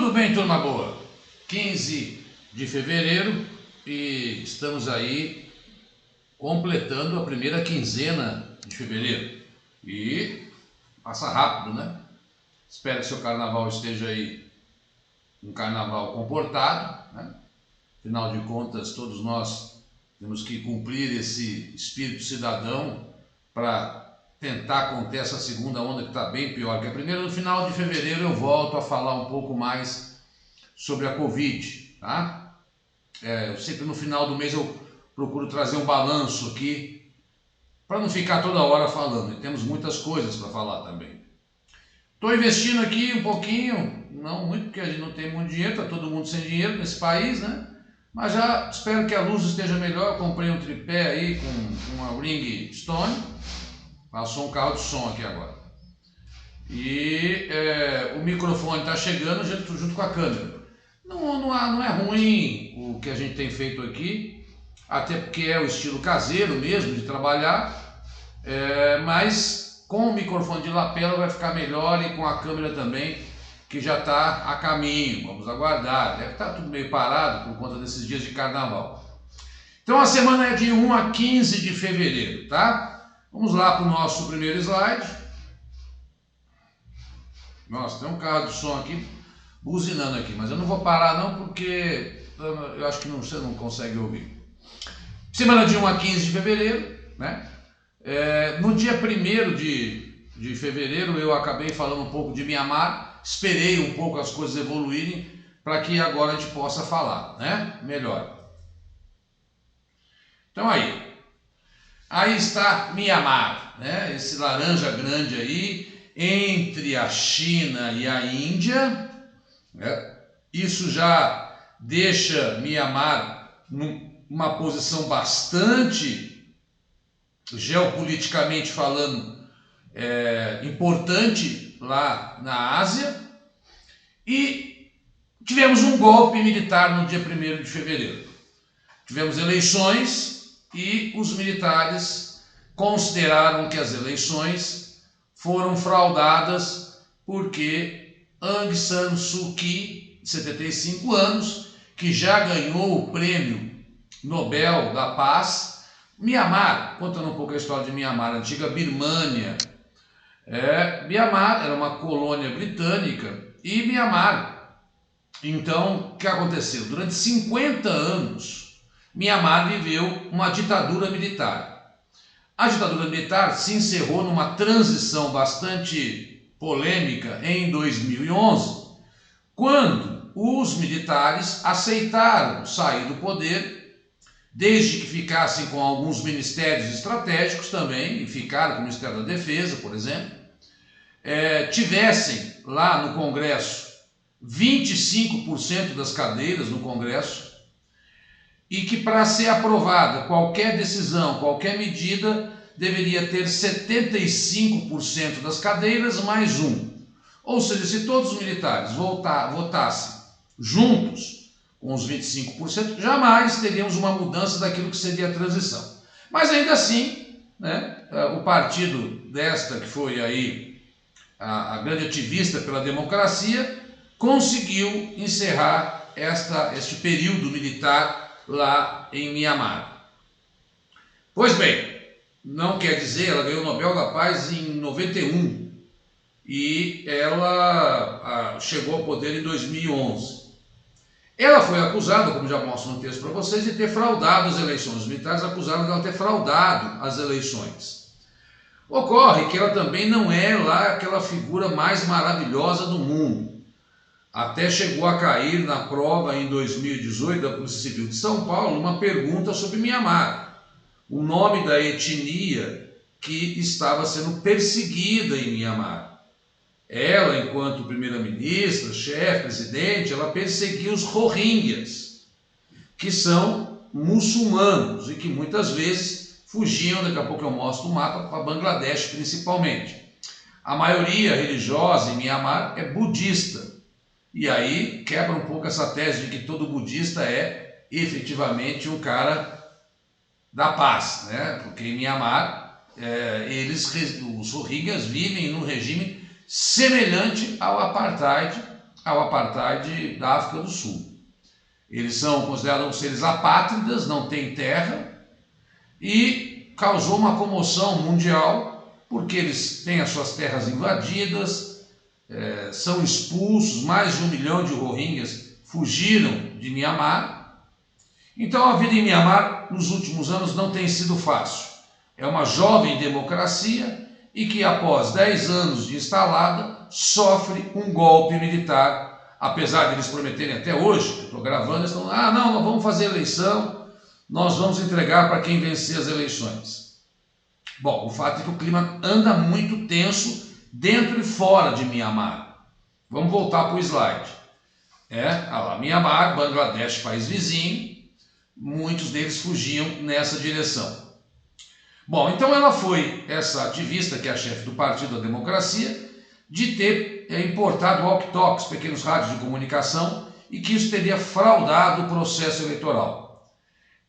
Tudo bem, turma boa? 15 de fevereiro e estamos aí completando a primeira quinzena de fevereiro. E passa rápido, né? Espero que seu carnaval esteja aí um carnaval comportado, né? Afinal de contas, todos nós temos que cumprir esse espírito cidadão para tentar conter essa segunda onda que está bem pior que a primeira. No final de fevereiro eu volto a falar um pouco mais sobre a Covid, tá? Eu sempre no final do mês eu procuro trazer um balanço aqui para não ficar toda hora falando, e temos muitas coisas para falar também. Estou investindo aqui um pouquinho, não muito porque a gente não tem muito dinheiro, está todo mundo sem dinheiro nesse país, né? Mas já espero que a luz esteja melhor. Comprei um tripé aí com uma Ring Stone, passou um carro de som aqui agora. E o microfone está chegando junto com a câmera. Não é ruim o que a gente tem feito aqui, até porque é o estilo caseiro mesmo de trabalhar, mas com o microfone de lapela vai ficar melhor e com a câmera também, que já está a caminho. Vamos aguardar, deve estar tudo meio parado por conta desses dias de carnaval. Então a semana é de 1 a 15 de fevereiro, tá? Vamos lá para o nosso primeiro slide. Nossa, tem um carro de som aqui buzinando aqui, mas eu não vou parar não, porque eu acho que você não consegue ouvir. Semana de 1 a 15 de fevereiro, né? No dia 1º de fevereiro eu acabei falando um pouco de Mianmar, esperei um pouco as coisas evoluírem para que agora a gente possa falar, né? Melhor. Então aí está Mianmar, né? Esse laranja grande aí, entre a China e a Índia, né? Isso já deixa Mianmar numa posição bastante, geopoliticamente falando, importante lá na Ásia. E tivemos um golpe militar no dia 1º de fevereiro. Tivemos eleições e os militares consideraram que as eleições foram fraudadas porque Aung San Suu Kyi, de 75 anos, que já ganhou o prêmio Nobel da Paz. Mianmar, contando um pouco a história de Mianmar, a antiga Birmânia. Mianmar era uma colônia britânica e Mianmar, então, o que aconteceu? Durante 50 anos, Mianmar viveu uma ditadura militar. A ditadura militar se encerrou numa transição bastante polêmica em 2011, quando os militares aceitaram sair do poder, desde que ficassem com alguns ministérios estratégicos também, e ficaram com o Ministério da Defesa, por exemplo, tivessem lá no Congresso 25% das cadeiras no Congresso, e que para ser aprovada qualquer decisão, qualquer medida, deveria ter 75% das cadeiras mais um. Ou seja, se todos os militares votassem juntos com os 25%, jamais teríamos uma mudança daquilo que seria a transição. Mas ainda assim, né, o partido desta, que foi aí a grande ativista pela democracia, conseguiu encerrar este período militar lá em Mianmar. Pois bem, não quer dizer, ela ganhou o Nobel da Paz em 91 e ela chegou ao poder em 2011. Ela foi acusada, como já mostro no texto para vocês, de ter fraudado as eleições. Os militares acusaram dela de ter fraudado as eleições. Ocorre que ela também não é lá aquela figura mais maravilhosa do mundo. Até chegou a cair na prova em 2018 da Polícia Civil de São Paulo uma pergunta sobre Mianmar, o nome da etnia que estava sendo perseguida em Mianmar. Ela, enquanto primeira-ministra, chefe, presidente, ela perseguia os Rohingyas, que são muçulmanos e que muitas vezes fugiam, daqui a pouco eu mostro o mapa, para Bangladesh principalmente. A maioria religiosa em Mianmar é budista. E aí quebra um pouco essa tese de que todo budista é efetivamente um cara da paz, né? Porque em Mianmar, os Rohingyas vivem num regime semelhante ao apartheid ao apartheid da África do Sul. Eles são considerados seres apátridas, não têm terra, e causou uma comoção mundial porque eles têm as suas terras invadidas, são expulsos, mais de 1 milhão de Rohingyas fugiram de Mianmar. Então a vida em Mianmar nos últimos anos não tem sido fácil. É uma jovem democracia e que após 10 anos de instalada sofre um golpe militar, apesar de eles prometerem até hoje, eu estou gravando, eles estão, não vamos fazer eleição, nós vamos entregar para quem vencer as eleições. Bom, o fato é que o clima anda muito tenso dentro e fora de Mianmar. Vamos voltar para o slide. Mianmar, Bangladesh, país vizinho, muitos deles fugiam nessa direção. Bom, então ela foi, essa ativista, que é a chefe do Partido da Democracia, de ter importado walkie-talkies, pequenos rádios de comunicação, e que isso teria fraudado o processo eleitoral.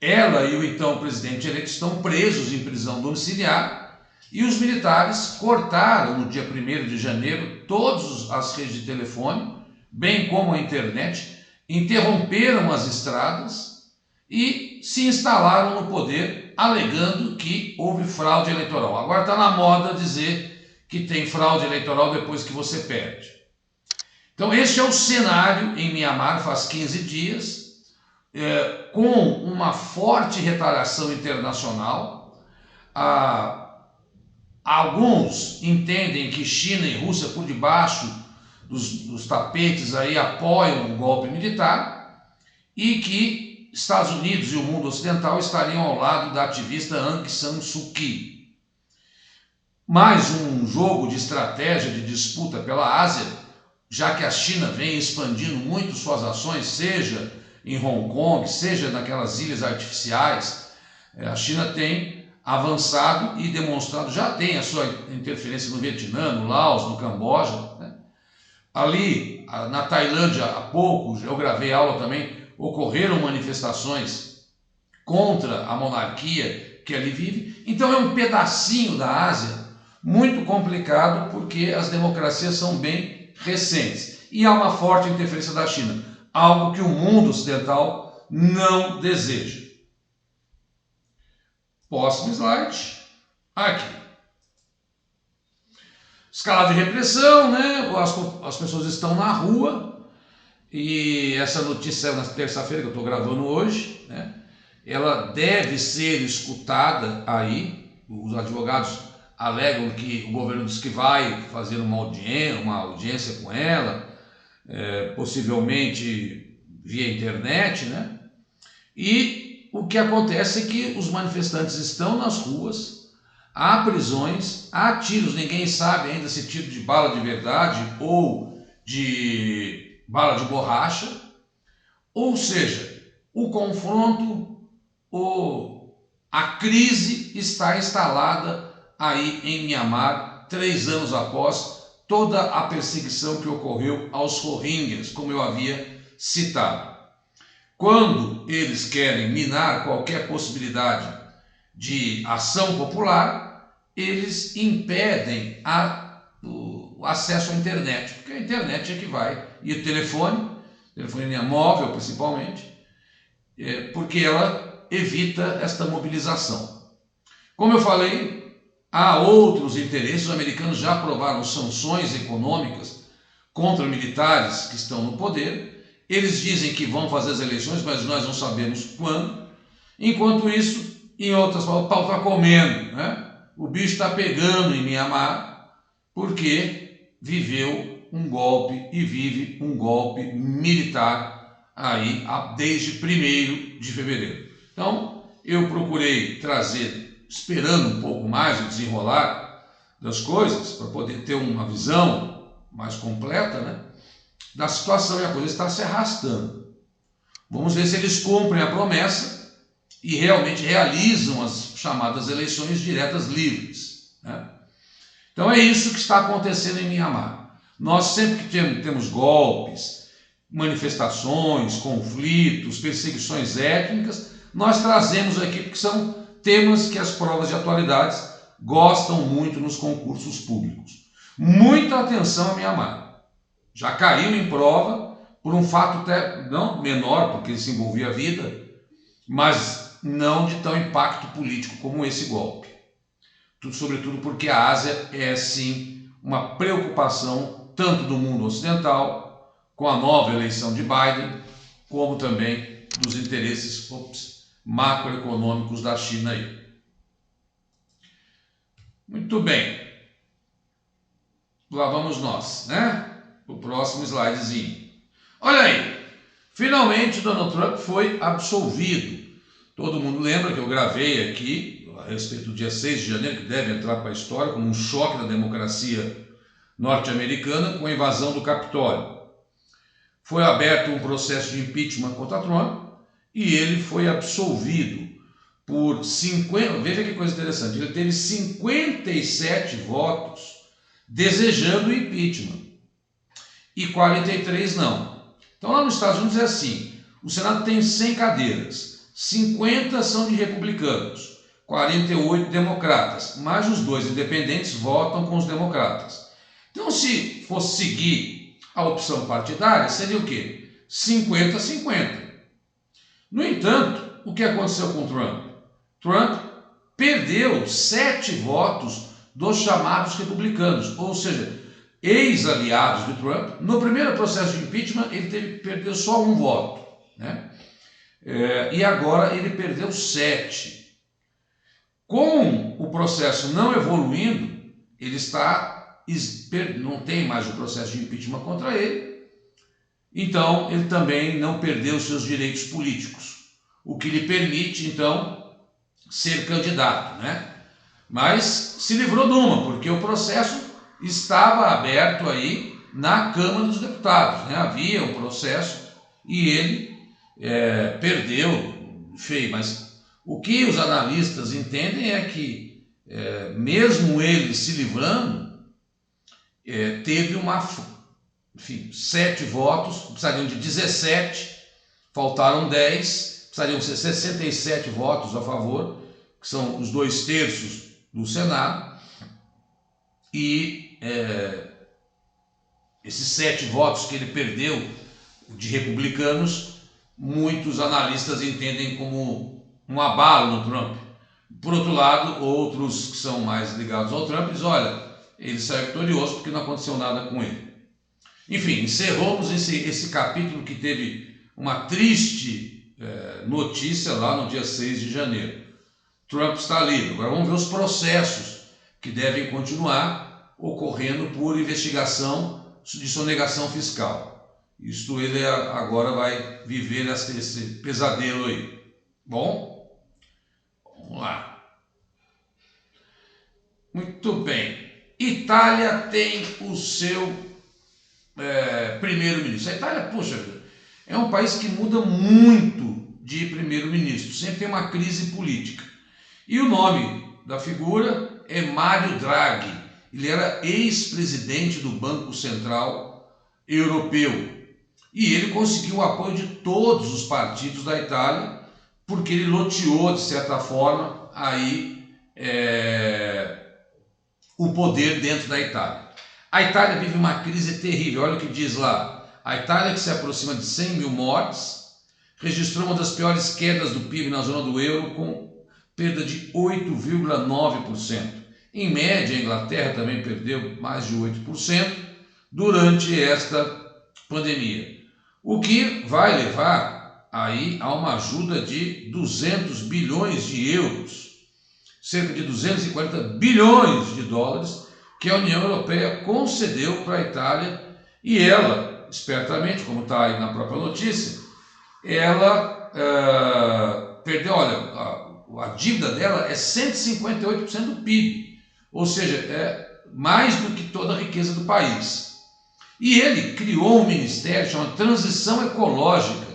Ela e o então presidente eleito estão presos em prisão domiciliar e os militares cortaram no dia 1º de janeiro todas as redes de telefone, bem como a internet, interromperam as estradas e se instalaram no poder alegando que houve fraude eleitoral. Agora está na moda dizer que tem fraude eleitoral depois que você perde. Então este é o cenário em Mianmar faz 15 dias, com uma forte retaliação internacional. Alguns entendem que China e Rússia, por debaixo dos tapetes, aí, apoiam o golpe militar e que Estados Unidos e o mundo ocidental estariam ao lado da ativista Aung San Suu Kyi. Mais um jogo de estratégia de disputa pela Ásia, já que a China vem expandindo muito suas ações, seja em Hong Kong, seja naquelas ilhas artificiais. A China tem avançado e demonstrado, já tem a sua interferência no Vietnã, no Laos, no Camboja, né? Ali, na Tailândia, há pouco, eu gravei aula também, ocorreram manifestações contra a monarquia que ali vive. Então é um pedacinho da Ásia muito complicado, porque as democracias são bem recentes. E há uma forte interferência da China, algo que o mundo ocidental não deseja. Próximo slide. Aqui. Escalada de repressão, né? As pessoas estão na rua, e essa notícia na terça-feira que eu estou gravando hoje, né? Ela deve ser escutada aí. Os advogados alegam que o governo diz que vai fazer uma audiência com ela, possivelmente via internet, né? E o que acontece é que os manifestantes estão nas ruas, há prisões, há tiros, ninguém sabe ainda se tiro de bala de verdade ou de bala de borracha, ou seja, o confronto, a crise está instalada aí em Mianmar, 3 anos após toda a perseguição que ocorreu aos Rohingyas, como eu havia citado. Quando eles querem minar qualquer possibilidade de ação popular, eles impedem o acesso à internet, porque a internet é que vai, e o telefonia móvel principalmente, porque ela evita esta mobilização. Como eu falei, há outros interesses. Os americanos já aprovaram sanções econômicas contra militares que estão no poder. Eles dizem que vão fazer as eleições, mas nós não sabemos quando. Enquanto isso, em outras palavras, o pau está comendo, né? O bicho está pegando em Mianmar, porque viveu um golpe e vive um golpe militar aí desde 1º de fevereiro. Então, eu procurei trazer, esperando um pouco mais o desenrolar das coisas, para poder ter uma visão mais completa, né, da situação, e a coisa está se arrastando. Vamos ver se eles cumprem a promessa e realmente realizam as chamadas eleições diretas livres, né? Então é isso que está acontecendo em Mianmar. Nós sempre que temos golpes, manifestações, conflitos, perseguições étnicas, nós trazemos aqui porque são temas que as provas de atualidades gostam muito nos concursos públicos. Muita atenção a Mianmar. Já caiu em prova por um fato até não menor, porque ele se envolvia a vida, mas não de tão impacto político como esse golpe. Sobretudo porque a Ásia é sim uma preocupação tanto do mundo ocidental, com a nova eleição de Biden, como também dos interesses macroeconômicos da China aí. Muito bem. Lá vamos nós, né? O próximo slidezinho. Olha aí, finalmente Donald Trump foi absolvido. Todo mundo lembra que eu gravei aqui a respeito do dia 6 de janeiro, que deve entrar para a história como um choque da democracia norte-americana com a invasão do Capitólio. Foi aberto um processo de impeachment contra Trump e ele foi absolvido por 50, veja que coisa interessante, ele teve 57 votos desejando o impeachment e 43 não. Então lá nos Estados Unidos é assim, o Senado tem 100 cadeiras, 50 são de republicanos, 48 democratas, mas os dois independentes votam com os democratas. Então se fosse seguir a opção partidária, seria o quê? 50-50. No entanto, o que aconteceu com Trump? Trump perdeu 7 votos dos chamados republicanos, ou seja, ex-aliados de Trump. No primeiro processo de impeachment, ele perdeu só 1 voto, né? E agora ele perdeu 7. Com o processo não evoluindo, ele não tem mais o processo de impeachment contra ele, então ele também não perdeu seus direitos políticos, o que lhe permite, então, ser candidato, né? Mas se livrou de uma, porque o processo estava aberto aí na Câmara dos Deputados, né? Havia um processo e ele perdeu feio, mas o que os analistas entendem é que mesmo ele se livrando, teve 7 votos, precisariam de 17, faltaram 10, precisariam ser 67 votos a favor, que são os 2/3 do Senado, e esses 7 votos que ele perdeu de republicanos, muitos analistas entendem como um abalo no Trump. Por outro lado, outros que são mais ligados ao Trump dizem, olha, ele saiu vitorioso porque não aconteceu nada com ele. Enfim, encerramos esse capítulo que teve uma triste notícia lá no dia 6 de janeiro. Trump está livre. Agora vamos ver os processos que devem continuar ocorrendo por investigação de sonegação fiscal. Isto ele agora vai viver esse pesadelo aí. Bom, vamos lá. Muito bem. Itália tem o seu primeiro-ministro. A Itália, puxa vida, é um país que muda muito de primeiro-ministro. Sempre tem uma crise política. E o nome da figura é Mário Draghi. Ele era ex-presidente do Banco Central Europeu. E ele conseguiu o apoio de todos os partidos da Itália, porque ele loteou, de certa forma, aí o poder dentro da Itália. A Itália vive uma crise terrível. Olha o que diz lá. A Itália, que se aproxima de 100 mil mortes, registrou uma das piores quedas do PIB na zona do euro, com perda de 8,9%. Em média, a Inglaterra também perdeu mais de 8% durante esta pandemia. O que vai levar aí a uma ajuda de 200 bilhões de euros, cerca de 240 bilhões de dólares, que a União Europeia concedeu para a Itália, e ela, espertamente, como está aí na própria notícia, ela perdeu, olha, a dívida dela é 158% do PIB, ou seja, é mais do que toda a riqueza do país. E ele criou um ministério chamado Transição Ecológica,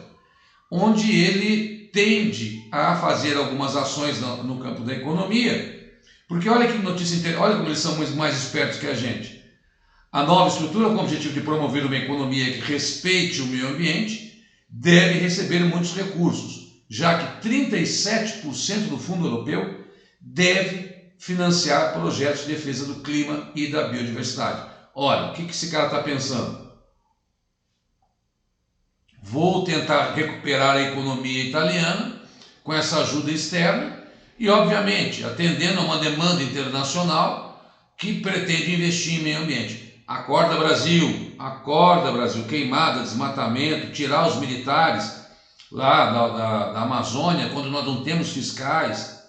onde ele tende a fazer algumas ações no campo da economia, porque olha que notícia interessante, olha como eles são mais espertos que a gente. A nova estrutura, com o objetivo de promover uma economia que respeite o meio ambiente, deve receber muitos recursos, já que 37% do Fundo Europeu deve financiar projetos de defesa do clima e da biodiversidade. Olha, o que esse cara está pensando? vou tentar recuperar a economia italiana com essa ajuda externa e, obviamente, atendendo a uma demanda internacional que pretende investir em meio ambiente. Acorda Brasil, queimada, desmatamento, tirar os militares lá da Amazônia quando nós não temos fiscais.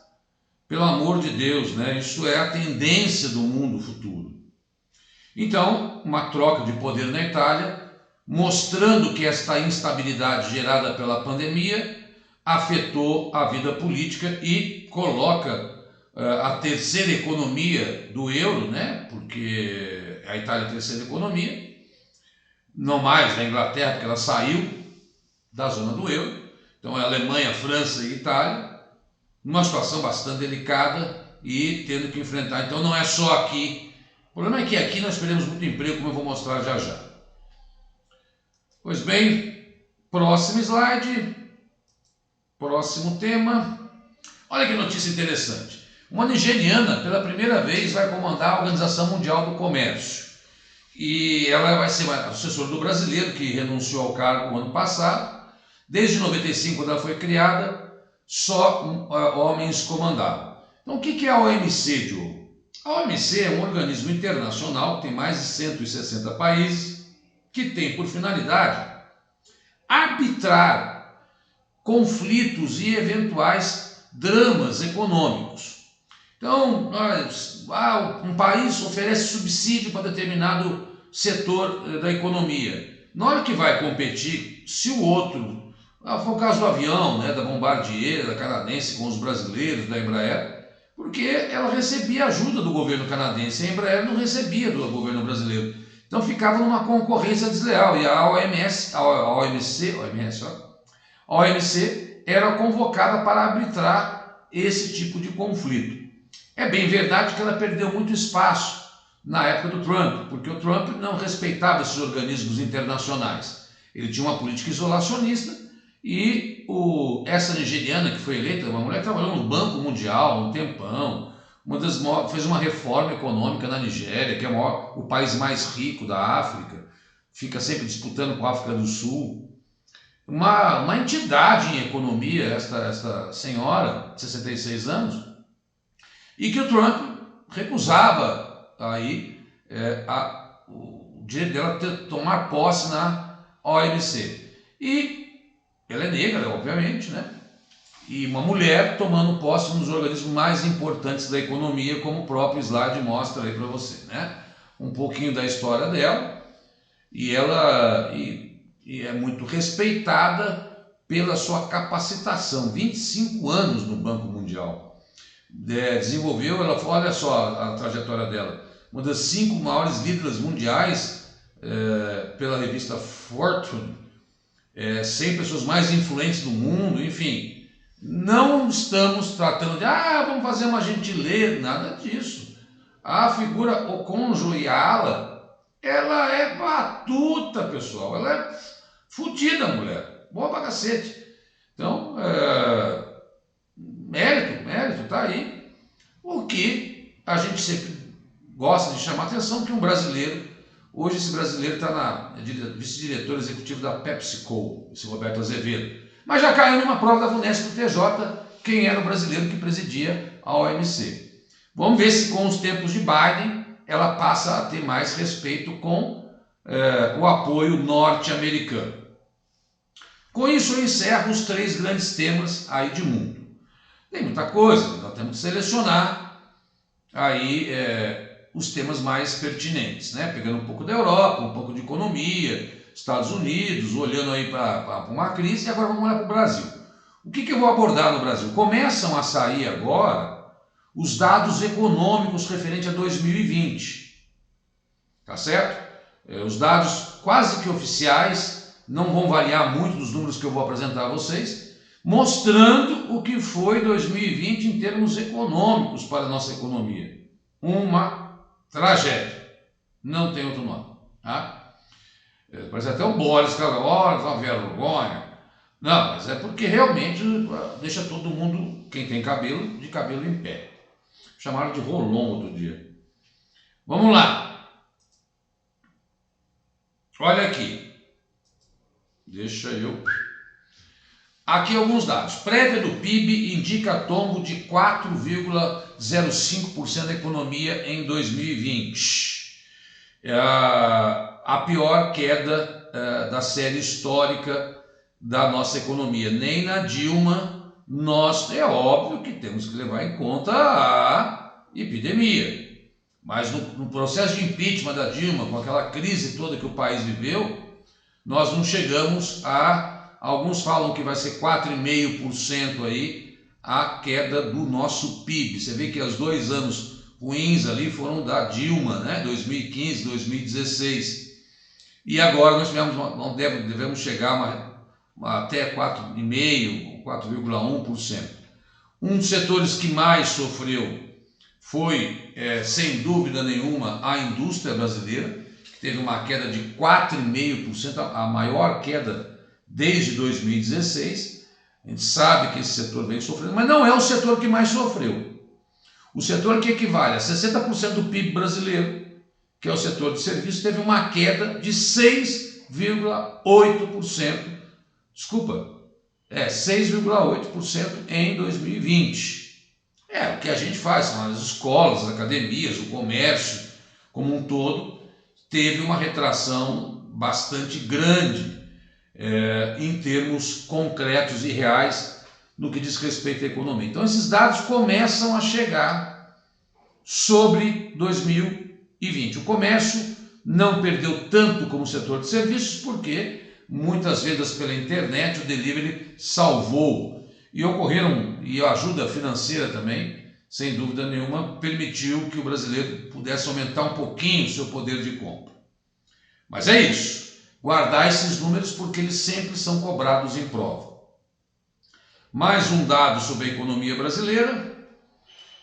Pelo amor de Deus, né? Isso é a tendência do mundo futuro. Então, uma troca de poder na Itália, mostrando que esta instabilidade gerada pela pandemia afetou a vida política e coloca a terceira economia do euro, né? Porque a Itália é a terceira economia, não mais a Inglaterra, porque ela saiu da zona do euro. Então é Alemanha, França e Itália, numa situação bastante delicada e tendo que enfrentar. Então não é só aqui. O problema é que aqui nós perdemos muito emprego, como eu vou mostrar já já. Pois bem, próximo slide, próximo tema. Olha que notícia interessante. Uma nigeriana, pela primeira vez, vai comandar a Organização Mundial do Comércio. E ela vai ser assessora do brasileiro, que renunciou ao cargo no ano passado. Desde 95, quando ela foi criada, só homens comandavam. Então, o que é a OMC, Diogo? A OMC é um organismo internacional que tem mais de 160 países, que tem por finalidade arbitrar conflitos e eventuais dramas econômicos. Então, um país oferece subsídio para determinado setor da economia. Na hora que vai competir, se o outro... Foi o caso do avião, né, da Bombardier, da canadense com os brasileiros, da Embraer, porque ela recebia ajuda do governo canadense e a Embraer não recebia do governo brasileiro. Então ficava numa concorrência desleal e a OMC era convocada para arbitrar esse tipo de conflito. É bem verdade que ela perdeu muito espaço na época do Trump, porque o Trump não respeitava esses organismos internacionais. Ele tinha uma política isolacionista. E essa nigeriana que foi eleita, uma mulher que trabalhou no Banco Mundial um tempão, fez uma reforma econômica na Nigéria, que é o país mais rico da África, fica sempre disputando com a África do Sul. Uma entidade em economia, esta senhora de 66 anos, e que o Trump recusava aí, o direito dela tomar posse na OMC. E ela é negra, obviamente, né? E uma mulher tomando posse nos organismos mais importantes da economia, como o próprio slide mostra aí para você, né? Um pouquinho da história dela. E ela é muito respeitada pela sua capacitação. 25 anos no Banco Mundial. Desenvolveu, olha só a trajetória dela, uma das 5 maiores líderes mundiais pela revista Fortune. 100 pessoas mais influentes do mundo, enfim. Não estamos tratando de, vamos fazer uma gentileza, nada disso. A figura Okonjo Iweala, ela é batuta, pessoal. Ela é fodida, mulher. Boa pra cacete. Então, mérito, tá aí. O que a gente sempre gosta de chamar a atenção, que um brasileiro, hoje esse brasileiro está na vice-diretor executivo da PepsiCo, esse Roberto Azevedo. Mas já caiu numa prova da VUNESP do TJ quem era o brasileiro que presidia a OMC. Vamos ver se com os tempos de Biden ela passa a ter mais respeito com o apoio norte-americano. Com isso eu encerro os 3 grandes temas aí de mundo. Tem muita coisa, nós temos que selecionar aí os temas mais pertinentes, né? Pegando um pouco da Europa, um pouco de economia, Estados Unidos, olhando aí para uma crise, e agora vamos olhar para o Brasil. O que eu vou abordar no Brasil? Começam a sair agora os dados econômicos referentes a 2020, tá certo? Os dados quase que oficiais, não vão variar muito dos números que eu vou apresentar a vocês, mostrando o que foi 2020 em termos econômicos para a nossa economia. Uma tragédia, não tem outro nome, tá? Parece até o Boris, cara, olha, uma vergonha. Não, mas é porque realmente deixa todo mundo, quem tem cabelo, de cabelo em pé. Chamaram de rolão outro dia. Vamos lá. Olha aqui. Deixa eu... Aqui alguns dados. Prévia do PIB indica tombo de 4,05% da economia em 2020. A pior queda da série histórica da nossa economia. Nem na Dilma, é óbvio que temos que levar em conta a epidemia. Mas no processo de impeachment da Dilma, com aquela crise toda que o país viveu, nós não chegamos a... Alguns falam que vai ser 4,5% aí a queda do nosso PIB. Você vê que os 2 anos ruins ali foram da Dilma, né? 2015, 2016. E agora nós devemos chegar até 4,5%, 4,1%. Um dos setores que mais sofreu foi, sem dúvida nenhuma, a indústria brasileira, que teve uma queda de 4,5%, a maior queda desde 2016. A gente sabe que esse setor vem sofrendo, mas não é o setor que mais sofreu. O setor que equivale a 60% do PIB brasileiro, que é o setor de serviços, teve uma queda de 6,8%. Desculpa, 6,8% em 2020. O que a gente faz, são as escolas, as academias, o comércio como um todo, teve uma retração bastante grande em termos concretos e reais no que diz respeito à economia. Então esses dados começam a chegar sobre 2020. O comércio não perdeu tanto como o setor de serviços, porque muitas vendas pela internet, o delivery salvou. E a ajuda financeira também, sem dúvida nenhuma, permitiu que o brasileiro pudesse aumentar um pouquinho o seu poder de compra. Mas é isso, guardar esses números porque eles sempre são cobrados em prova. Mais um dado sobre a economia brasileira,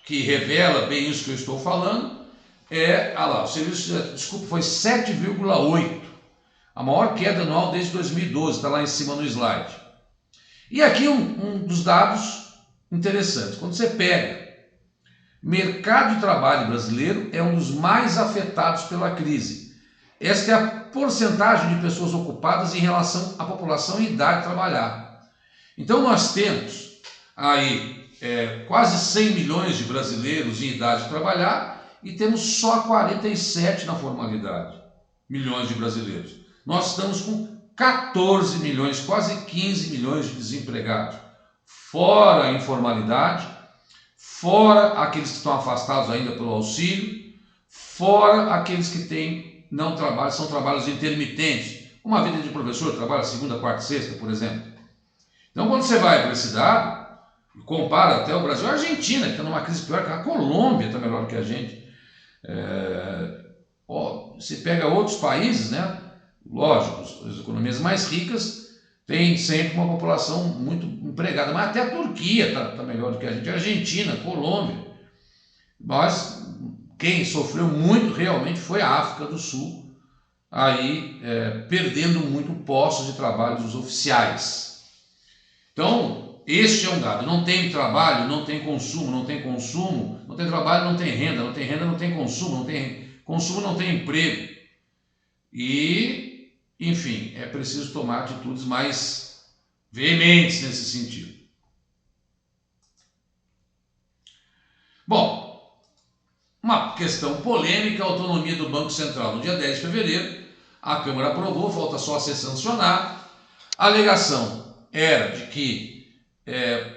que revela bem isso que eu estou falando, o serviço, foi 7,8%, a maior queda anual desde 2012, está lá em cima no slide. E aqui um dos dados interessantes, quando você pega, mercado de trabalho brasileiro é um dos mais afetados pela crise. Esta é a porcentagem de pessoas ocupadas em relação à população em idade de trabalhar. Então nós temos aí quase 100 milhões de brasileiros em idade de trabalhar e temos só 47 na formalidade, milhões de brasileiros. Nós estamos com 14 milhões, quase 15 milhões de desempregados, fora a informalidade, fora aqueles que estão afastados ainda pelo auxílio, fora aqueles que não trabalham, são trabalhos intermitentes, uma vida de professor, trabalha segunda, quarta e sexta, por exemplo. Então quando você vai para esse dado, e compara até o Brasil, a Argentina, que está numa crise pior que a Colômbia, está melhor que a gente. Você pega outros países, né? Lógico, as economias mais ricas têm sempre uma população muito empregada, mas até a Turquia está melhor do que a gente, a Argentina, a Colômbia. Mas quem sofreu muito realmente foi a África do Sul, aí perdendo muito postos de trabalho dos oficiais. Então, este é um dado. Não tem trabalho, não tem consumo, não tem consumo, não tem trabalho, não tem renda, não tem renda, não tem consumo, não tem consumo, não tem emprego. E, enfim, é preciso tomar atitudes mais veementes nesse sentido. Bom, uma questão polêmica, a autonomia do Banco Central. No dia 10 de fevereiro, a Câmara aprovou, falta só ser sancionado. A alegação era de que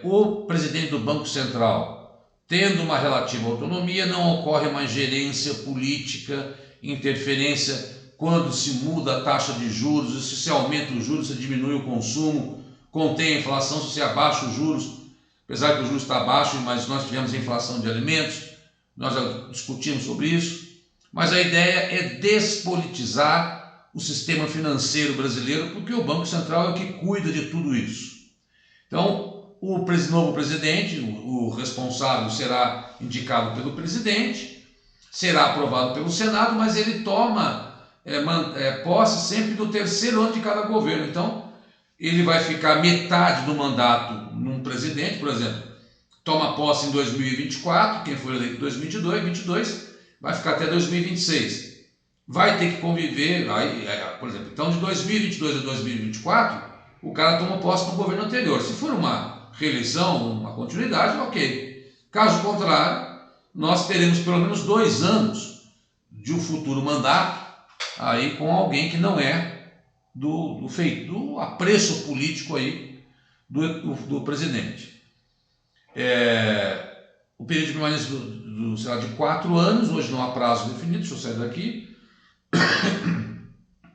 o presidente do Banco Central, tendo uma relativa autonomia, não ocorre uma gerência política, interferência quando se muda a taxa de juros, se aumenta os juros, se diminui o consumo, contém a inflação, se abaixa os juros, apesar que o juros está baixo, mas nós tivemos inflação de alimentos, nós já discutimos sobre isso, mas a ideia é despolitizar o sistema financeiro brasileiro, porque o Banco Central é o que cuida de tudo isso. Então, o novo presidente, o responsável, será indicado pelo presidente, será aprovado pelo Senado, mas ele toma posse sempre do terceiro ano de cada governo. Então, ele vai ficar metade do mandato num presidente, por exemplo, toma posse em 2024, quem foi eleito em 2022, vai ficar até 2026. vai ter que conviver, aí, por exemplo, então de 2022 a 2024, o cara tomou posse no governo anterior. Se for uma reeleição, uma continuidade, ok. Caso contrário, nós teremos pelo menos 2 anos de um futuro mandato aí com alguém que não é do apreço político aí do presidente. O período de permanência será de 4 anos, hoje não há prazo definido, deixa eu sair daqui.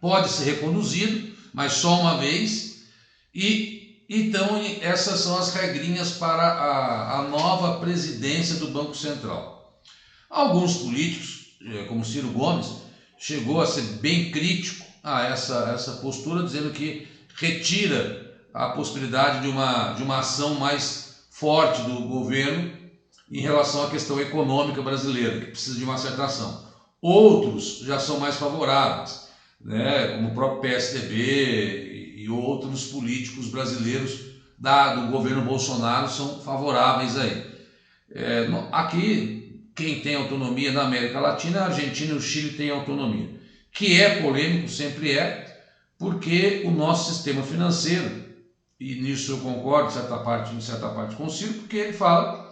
Pode ser reconduzido, mas só uma vez. E então essas são as regrinhas para a nova presidência do Banco Central. Alguns políticos, como Ciro Gomes, chegou a ser bem crítico a essa postura, dizendo que retira a possibilidade de uma ação mais forte do governo em relação à questão econômica brasileira, que precisa de uma certa ação. Outros já são mais favoráveis, né, como o próprio PSDB e outros políticos brasileiros do governo Bolsonaro são favoráveis aí. Aqui, quem tem autonomia na América Latina, a Argentina e o Chile têm autonomia, que é polêmico, sempre é, porque o nosso sistema financeiro, e nisso eu concordo em certa parte com o Ciro, porque ele fala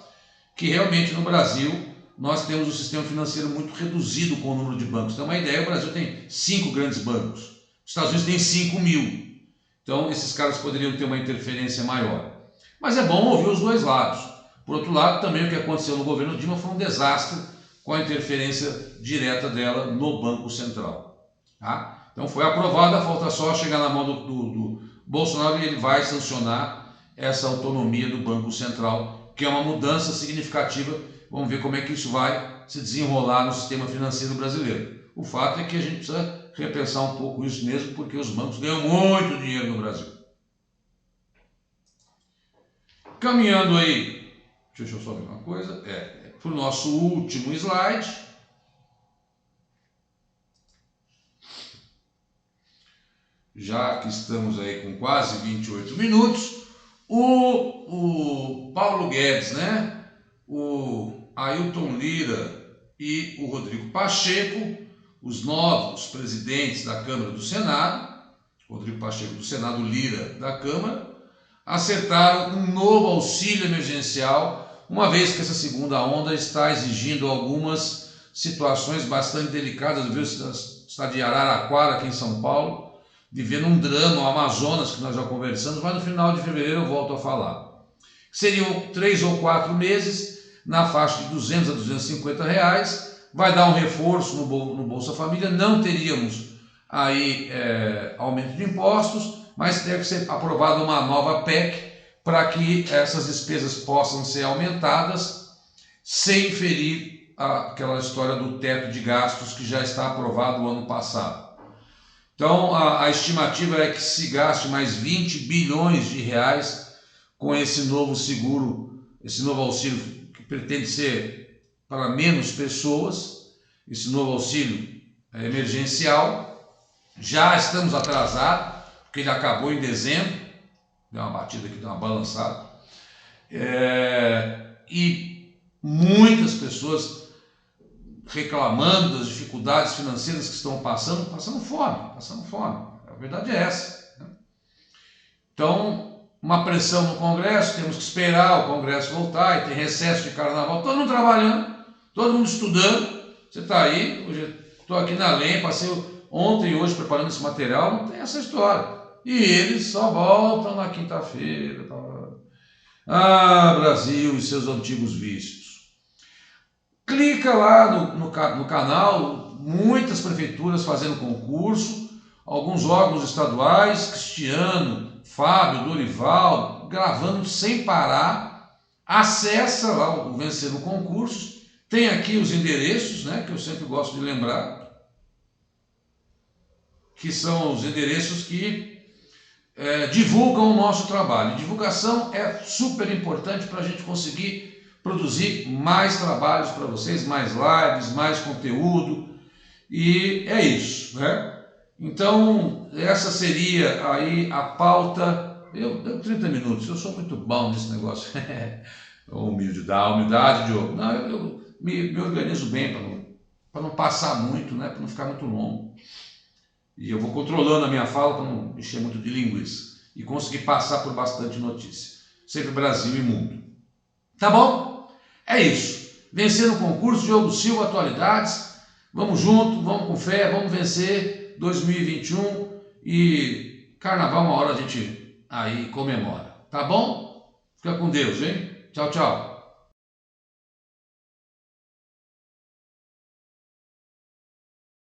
que realmente no Brasil nós temos um sistema financeiro muito reduzido com o número de bancos. Então, uma ideia, o Brasil tem 5 grandes bancos, os Estados Unidos tem 5.000. Então, esses caras poderiam ter uma interferência maior. Mas é bom ouvir os dois lados. Por outro lado, também o que aconteceu no governo Dilma foi um desastre com a interferência direta dela no Banco Central. Tá? Então, foi aprovada, falta só chegar na mão do Bolsonaro e ele vai sancionar essa autonomia do Banco Central, que é uma mudança significativa. Vamos ver como é que isso vai se desenrolar no sistema financeiro brasileiro. O fato é que a gente precisa repensar um pouco isso mesmo, porque os bancos ganham muito dinheiro no Brasil. Caminhando aí, deixa eu só ver uma coisa, para o nosso último slide. Já que estamos aí com quase 28 minutos, o Paulo Guedes, né? O Ailton Lira e o Rodrigo Pacheco, os novos presidentes da Câmara e do Senado, Rodrigo Pacheco do Senado, Lira da Câmara, acertaram um novo auxílio emergencial, uma vez que essa segunda onda está exigindo algumas situações bastante delicadas, viu? Está de Araraquara, aqui em São Paulo, vivendo um drama, o Amazonas, que nós já conversamos, mas no final de fevereiro eu volto a falar. Seriam 3 ou 4 meses, na faixa de 200 a 250 reais, vai dar um reforço no Bolsa Família, não teríamos aí aumento de impostos, mas deve ser aprovada uma nova PEC para que essas despesas possam ser aumentadas sem ferir aquela história do teto de gastos que já está aprovado o ano passado. Então a estimativa é que se gaste mais 20 bilhões de reais com esse novo seguro, esse novo auxílio que pretende ser para menos pessoas, esse novo auxílio emergencial. Já estamos atrasados, porque ele acabou em dezembro, deu uma batida aqui, deu uma balançada, e muitas pessoas reclamando das dificuldades financeiras que estão passando fome, a verdade é essa, né? Então, uma pressão no Congresso, temos que esperar o Congresso voltar, e tem recesso de carnaval, todo mundo trabalhando, todo mundo estudando. Você está aí, hoje estou aqui na lenha, passei ontem e hoje preparando esse material, não tem essa história. E eles só voltam na quinta-feira. Ah, Brasil e seus antigos vícios. Clica lá no canal, muitas prefeituras fazendo concurso, alguns órgãos estaduais, Cristiano, Fábio, Dorival, gravando sem parar. Acessa lá o Vencendo Concursos, tem aqui os endereços, né, que eu sempre gosto de lembrar, que são os endereços que divulgam o nosso trabalho. Divulgação é super importante para a gente conseguir produzir mais trabalhos para vocês, mais lives, mais conteúdo, e é isso, né? Então, essa seria aí a pauta. Deu 30 minutos, eu sou muito bom nesse negócio. Humildade, Diogo. Não, eu me organizo bem para não para não passar muito, né? Para não ficar muito longo. E eu vou controlando a minha fala para não encher muito de linguiça e conseguir passar por bastante notícia. Sempre Brasil e mundo. Tá bom? É isso. Vencer no concurso, Diogo Silva, atualidades. Vamos junto, vamos com fé, vamos vencer 2021 e carnaval uma hora a gente aí comemora. Tá bom? Fica com Deus, hein? Tchau, tchau.